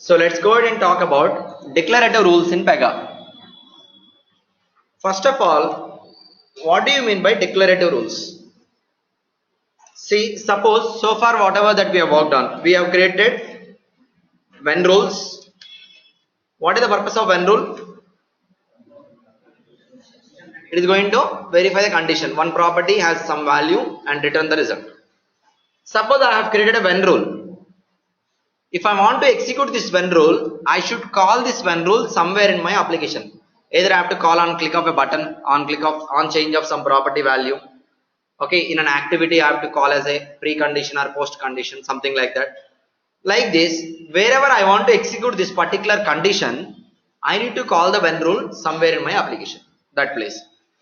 So let's go ahead and talk about declarative rules in Pega. First of all, what do you mean by declarative rules? See, suppose so far whatever that we have worked on, we have created when rules. What is the purpose of when rule? It is going to verify the condition. One property has some value and return the result. Suppose I have created a when rule. If I want to execute this when rule, I should call this when rule somewhere in my application. Either I have to call on click of a button, on change of some property value. Okay, in an activity I have to call as a precondition or post condition, something like that. Like this, wherever I want to execute this particular condition, I need to call the when rule somewhere in my application, that place.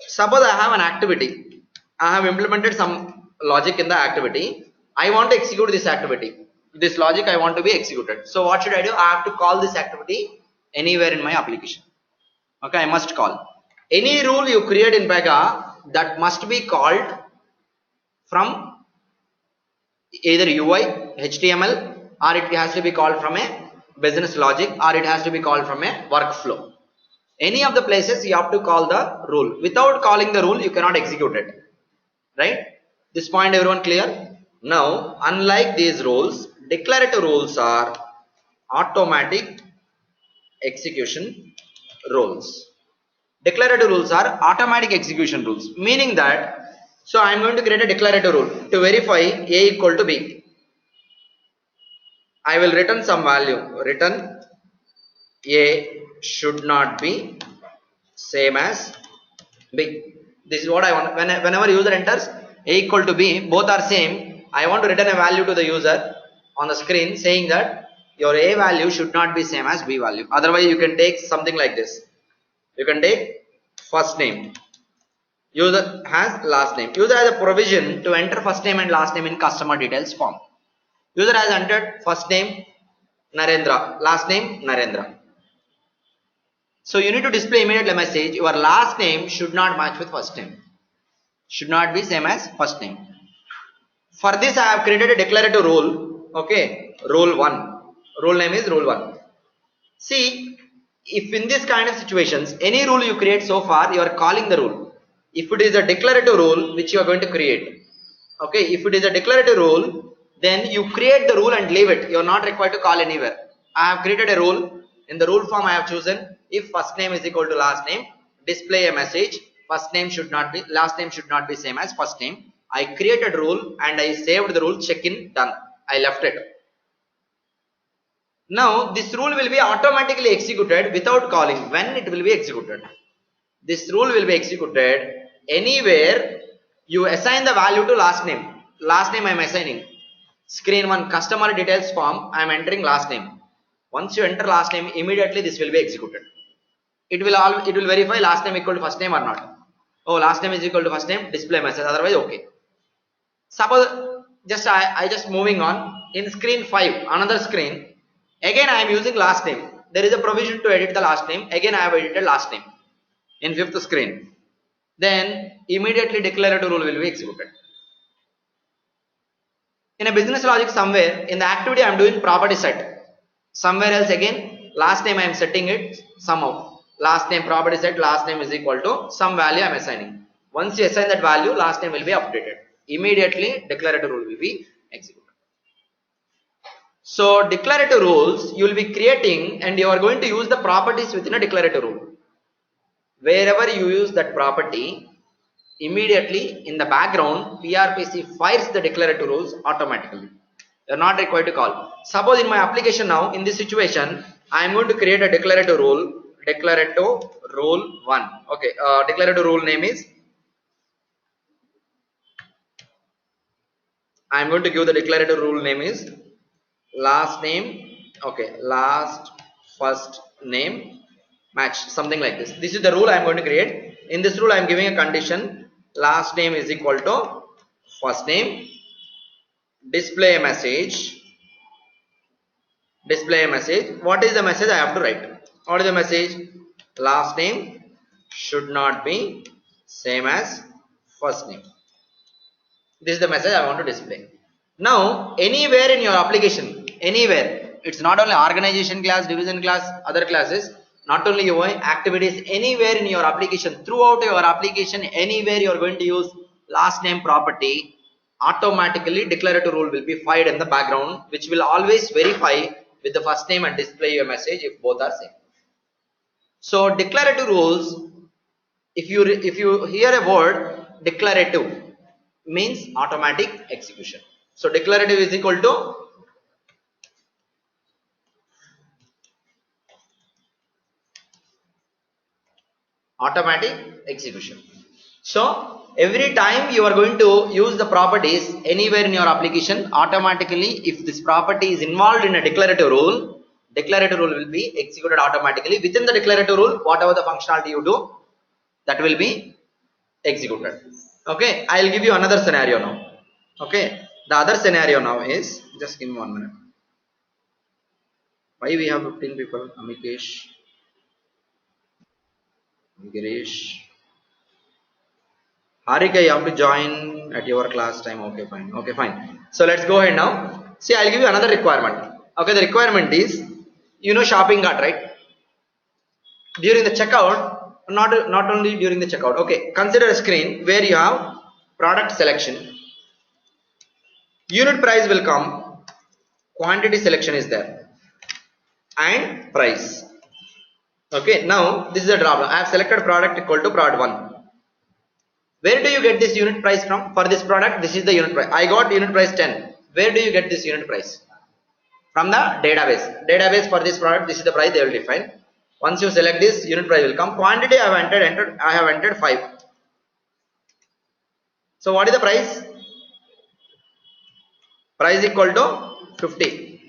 Suppose I have an activity, I have implemented some logic in the activity, I want to execute this activity, this logic I want to be executed. So what should I do? I have to call this activity anywhere in my application. Okay, I must call. Any rule you create in Pega, that must be called from either UI, HTML, or it has to be called from a business logic, or it has to be called from a workflow. Any of the places you have to call the rule. Without calling the rule, you cannot execute it. Right? This point everyone clear? Now, unlike these rules, declarative rules are automatic execution rules. Declarative rules are automatic execution rules, meaning that, so I am going to create a declarative rule to verify A equal to B. I will return some value, return A should not be same as B. This is what I want. Whenever user enters A equal to B, both are same, I want to return a value to the user on the screen saying that your A value should not be same as B value. Otherwise you can take something like this. You can take first name, user has last name. User has a provision to enter first name and last name in customer details form. User has entered first name Narendra, last name Narendra. So you need to display immediately a message, your last name should not match with first name, should not be same as first name. For this I have created a declarative rule. Okay, rule 1, rule name is rule 1. See, if in this kind of situations, any rule you create so far, you are calling the rule. If it is a declarative rule which you are going to create, okay, if it is a declarative rule, then you create the rule and leave it. You are not required to call anywhere. I have created a rule. In the rule form I have chosen, if first name is equal to last name, display a message, first name should not be, last name should not be same as first name. I created rule and I saved the rule, check in, done. I left it. Now this rule will be automatically executed without calling. When it will be executed? This rule will be executed anywhere you assign the value to last name. Last name I am assigning. Screen 1 customer details form, I am entering last name. Once you enter last name, immediately this will be executed. It will verify last name equal to first name or not. Oh, last name is equal to first name, display message, otherwise okay. Suppose just I just moving on, in screen 5, another screen, again I am using last name. There is a provision to edit the last name. Again I have edited last name in 5th screen. Then immediately declarative rule will be executed. In a business logic somewhere, in the activity I am doing property set. Somewhere else again, last name I am setting it somehow. Last name property set, last name is equal to some value I am assigning. Once you assign that value, last name will be updated. Immediately declarative rule will be executed. So declarative rules you will be creating and you are going to use the properties within a declarative rule. Wherever you use that property, immediately in the background PRPC fires the declarative rules automatically. You are not required to call. Suppose in my application now, in this situation, I am going to create a declarative rule, declarative rule 1. Okay, declarative rule name is, I am going to give the declarative rule name is last name, okay, last first name match, something like this. This is the rule I am going to create. In this rule I am giving a condition, last name is equal to first name, display a message. What is the message I have to write? What is the message? Last name should not be same as first name. This is the message I want to display. Now anywhere in your application, anywhere It's not only organization class, division class, other classes, not only UI activities, anywhere in your application, throughout your application, anywhere you are going to use last name property, automatically declarative rule will be fired in the background, which will always verify with the first name and display your message if both are same. So declarative rules, if you hear a word declarative, means automatic execution. So declarative is equal to automatic execution. So every time you are going to use the properties anywhere in your application, automatically if this property is involved in a declarative rule will be executed automatically. Within the declarative rule, whatever the functionality you do, that will be executed. Okay, I will give you another scenario now. Okay, the other scenario now is, just give me 1 minute. Why we have 15 people? Amikesh, Girish, Harika, you have to join at your class time. Okay, fine. Okay, fine. So let's go ahead now. See, I'll give you another requirement. Okay, the requirement is, you know, shopping cart, right? During the checkout, not only during the checkout. Okay, consider a screen where you have product selection. Unit price will come. Quantity selection is there, and price. Okay, now this is a problem. I have selected product equal to product 1. Where do you get this unit price from? For this product, this is the unit price. I got unit price 10. Where do you get this unit price? From the database. Database for this product, this is the price they will define. Once you select this, unit price will come. Quantity I have entered 5. So what is the price? Price equal to 50.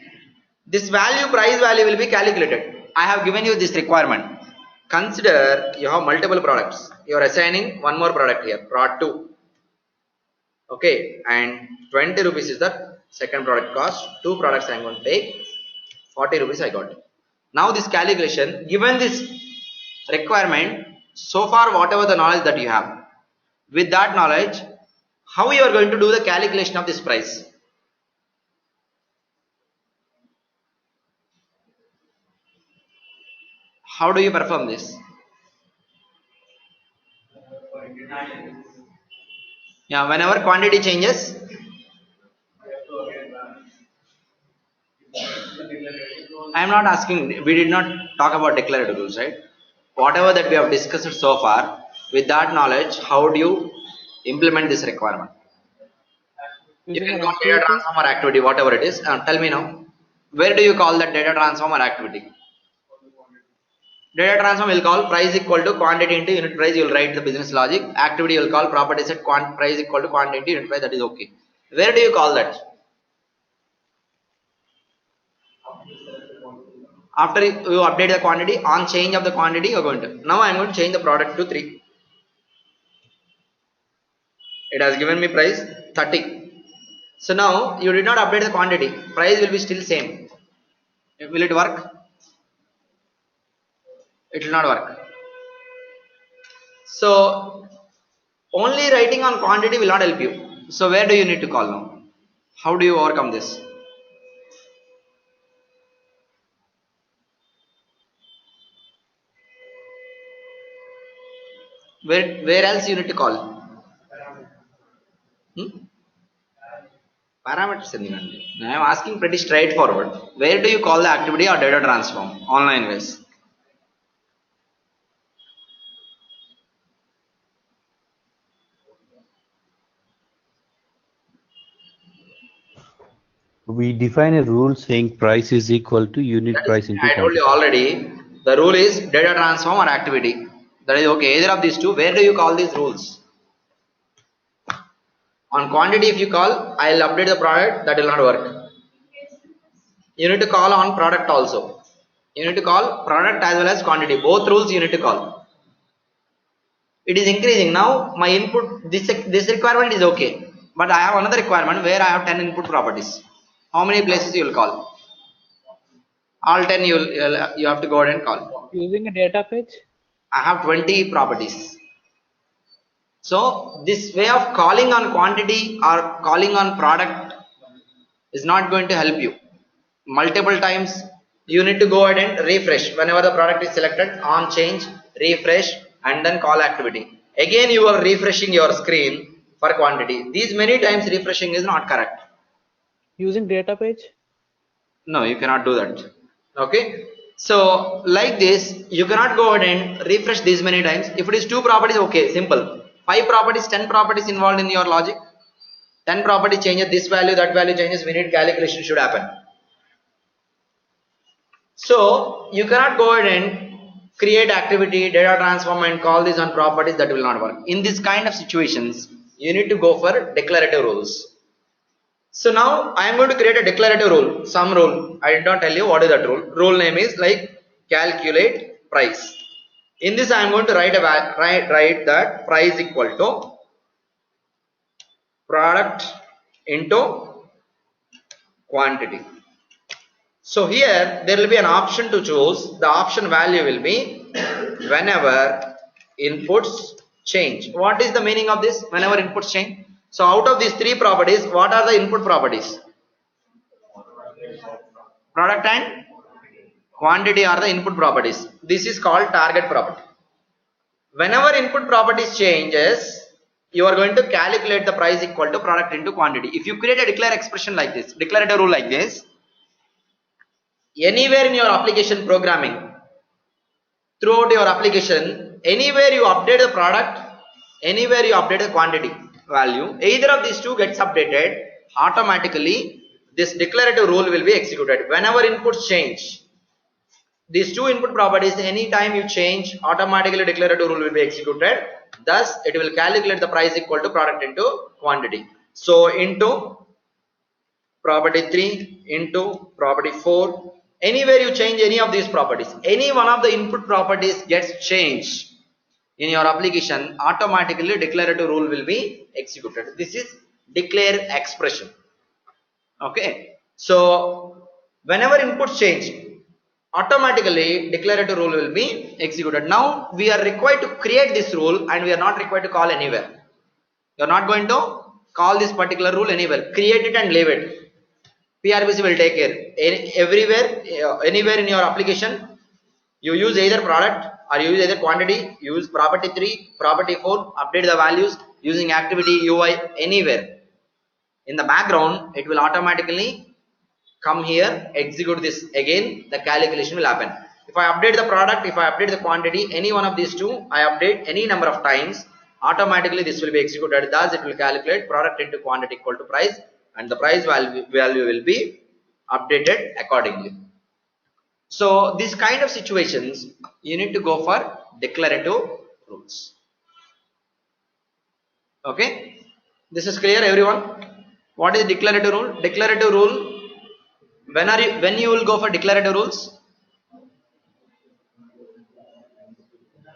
This price value will be calculated. I have given you this requirement. Consider you have multiple products. You are assigning one more product here, product 2. Okay, and 20 rupees is the second product cost. 2 products I am going to take. 40 rupees I got. Now this calculation, given this requirement, so far whatever the knowledge that you have, with that knowledge, how you are going to do the calculation of this price? How do you perform this? Yeah, whenever quantity changes, I am not asking, we did not talk about declarative rules, right? Whatever that we have discussed so far, with that knowledge, how do you implement this requirement? You can call data transform or activity, whatever it is. Tell me now, where do you call that data transform or activity? Data transform will call price equal to quantity into unit price. You will write the business logic. Activity will call property set price equal to quantity into unit price. That is okay. Where do you call that? After you update the quantity, on change of the quantity, you are going to. Now I am going to change the product to 3. It has given me price 30. So now you did not update the quantity. Price will be still same. Will it work? It will not work. So only writing on quantity will not help you. So where do you need to call now? How do you overcome this? Where else you need to call? Parameters. I am asking pretty straightforward. Where do you call the activity or data transform? Online ways. We define a rule saying price is equal to unit price into I told you already. The rule is data transform or activity. That is okay. Either of these two. Where do you call these rules? On quantity, if you call, I will update the product. That will not work. You need to call on product also. You need to call product as well as quantity. Both rules you need to call. It is increasing now. My input, this requirement is okay, but I have another requirement where I have 10 input properties. How many places you will call? All 10 you have to go ahead and call. Using a data fetch? I have 20 properties. So this way of calling on quantity or calling on product is not going to help you. multiple times. You need to go ahead and refresh whenever the product is selected, on change, refresh, and then call activity. Again you are refreshing your screen for quantity. These many times refreshing is not correct. Using data page? No, you cannot do that. Okay, so like this you cannot go ahead and refresh these many times. If it is 2 properties, okay, simple. 5 properties, 10 properties involved in your logic, 10 property changes, this value, that value changes, we need calculation should happen. So you cannot go ahead and create activity, data transform and call these on properties, that will not work. In this kind of situations you need to go for declarative rules. So now I am going to create a declarative rule, some rule. I did not tell you what is that rule. Rule name is like calculate price. In this I am going to write that price equal to product into quantity. So here there will be an option to choose. The option value will be whenever inputs change. What is the meaning of this? Whenever inputs change. So out of these 3 properties, what are the input properties? Product and quantity are the input properties. This is called target property. Whenever input properties changes, you are going to calculate the price equal to product into quantity. If you create a declare expression like this, declarative rule like this, anywhere in your application programming, throughout your application, anywhere you update the product, anywhere you update the quantity value, either of these two gets updated, automatically this declarative rule will be executed. Whenever inputs change, these two input properties, anytime you change, automatically declarative rule will be executed. Thus it will calculate the price equal to product into quantity. So into property 3 into property 4, anywhere you change any of these properties, any one of the input properties gets changed in your application, automatically declarative rule will be executed. This is declare expression. Okay, so whenever inputs change, automatically declarative rule will be executed. Now we are required to create this rule and we are not required to call anywhere. You are not going to call this particular rule anywhere. Create it and leave it. PRBC will take care. Everywhere, anywhere in your application, you use either product or you use either quantity, use property 3, property 4, update the values using activity, UI, anywhere. In the background, it will automatically come here, execute this again, the calculation will happen. If I update the product, if I update the quantity, any one of these two, I update any number of times, automatically this will be executed. Thus it will calculate product into quantity equal to price, and the price value will be updated accordingly. So this kind of situations you need to go for declarative rules. Okay, this is clear everyone? What is declarative rule? Declarative rule, when you will go for declarative rules?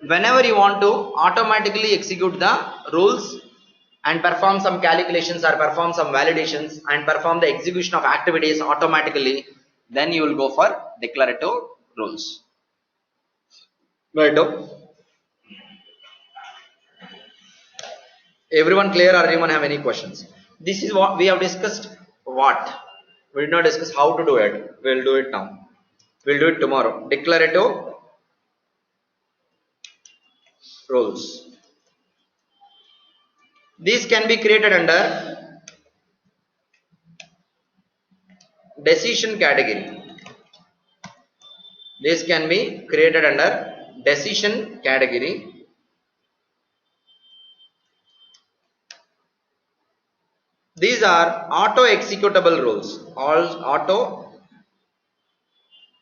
Whenever you want to automatically execute the rules and perform some calculations or perform some validations and perform the execution of activities automatically, then you will go for declarative rules. Right? Everyone clear, or anyone have any questions? This is what we have discussed. What we did not discuss how to do it. We'll do it now. We'll do it tomorrow. Declarative rules. These can be created under decision category. This can be created under decision category. These are auto executable rules. All auto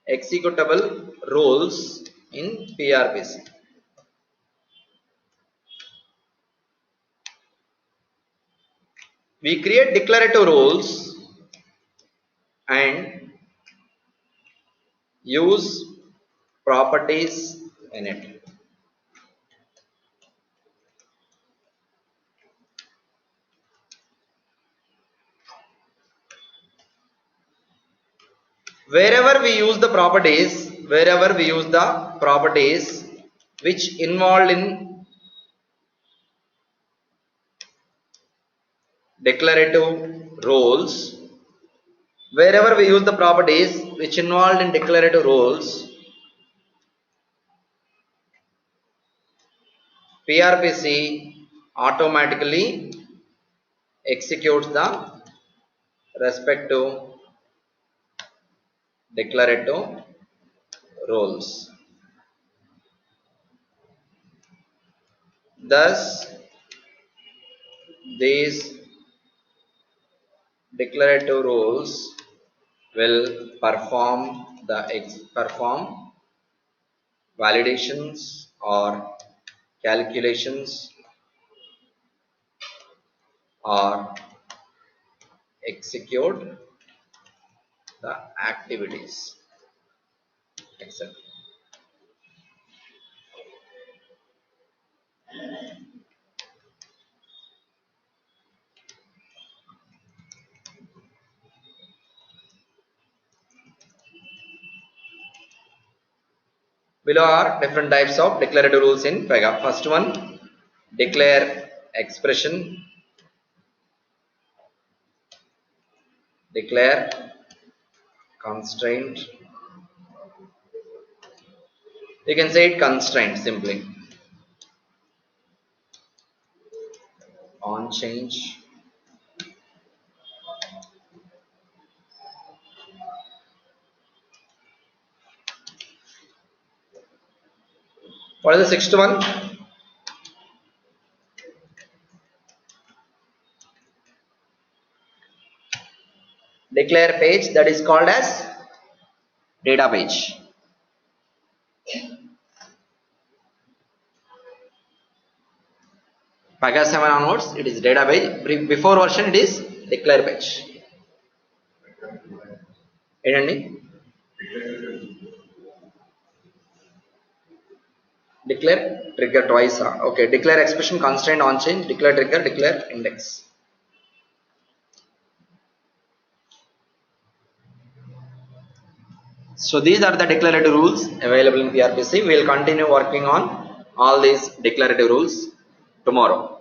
executable rules in PRBC. We create declarative rules and use properties in it. Wherever we use the properties, which involved in declarative rules, wherever we use the properties which involved in declarative rules, PRPC automatically executes the respective declarative rules. Thus, these declarative rules will perform validations or calculations or execute the activities, etc. Below are different types of declarative rules in Pega. First one, declare expression, declare constraint. You can say it constraint simply. On change. What is the sixth one? Declare page, that is called as data page. Pega 7 onwards, it is data page. Before version, it is declare page. ఏంటండి? Declare trigger twice. Okay, declare expression, constraint, on change, declare trigger, declare index. So these are the declarative rules available in PRPC. We will continue working on all these declarative rules tomorrow.